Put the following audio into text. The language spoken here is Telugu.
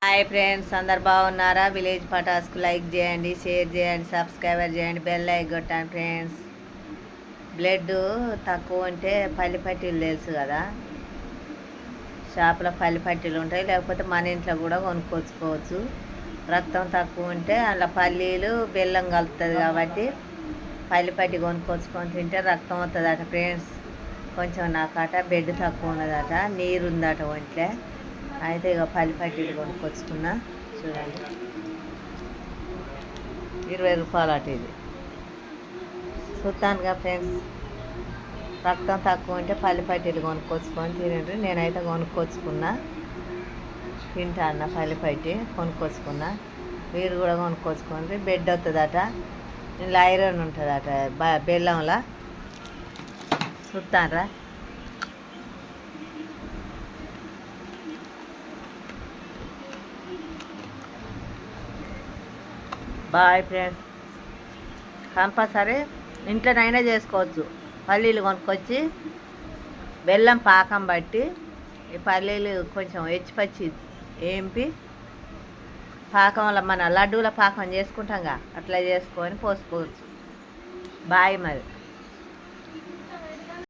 హాయ్ ఫ్రెండ్స్, అందరు బాగున్నారా? విలేజ్ పటాస్కు లైక్ చేయండి, షేర్ చేయండి, సబ్స్క్రైబర్ చేయండి, బెల్ ఐకాన్ కొట్టండి ఫ్రెండ్స్. బ్లడ్ తక్కువ ఉంటే పల్లి పట్టీలు తెలుసు కదా, షాపులో పల్లి పట్టీలు ఉంటాయి, లేకపోతే మన ఇంట్లో కూడా కొనుక్కొచ్చుకోవచ్చు. రక్తం తక్కువ ఉంటే అలా పల్లీలు బెల్లం కలుపుతుంది కాబట్టి పల్లి పట్టి కొనుక్కొచ్చుకొని తింటే రక్తం వస్తుందట ఫ్రెండ్స్. కొంచెం నాకట బెడ్ తక్కువ ఉన్నదట, నీరు ఉందట ఒంట్లో. అయితే ఇక పల్లి పట్టీలు కొనుక్కొచ్చుకున్నా. చూడండి, 20 రూపాయలు అటు. ఇది చూస్తానుగా ఫ్రెండ్స్, రక్తం తక్కువ ఉంటే పల్లి పట్టీలు కొనుక్కొచ్చుకొని తినండి. నేనైతే కొనుక్కొచ్చుకున్నా, తింటా అన్న పల్లి పట్టి కొనుక్కొచ్చుకున్నా. మీరు కూడా కొనుక్కొచ్చుకోండి. బెడ్ వస్తుందట, ఇందులో ఐరన్ ఉంటుందట బెల్లంలా. చూస్తానరా. Bye friends. కంపల్సరీ ఇంట్లోనైనా చేసుకోవచ్చు. పల్లీలు కొనుక్కొచ్చి బెల్లం పాకం బట్టి ఈ పల్లీలు కొంచెం పచ్చి ఏంపి పాకంలో మన లడ్డూల పాకం చేసుకుంటాంగా, అట్లా చేసుకొని పోసుకోవచ్చు. బాయ్ మరి.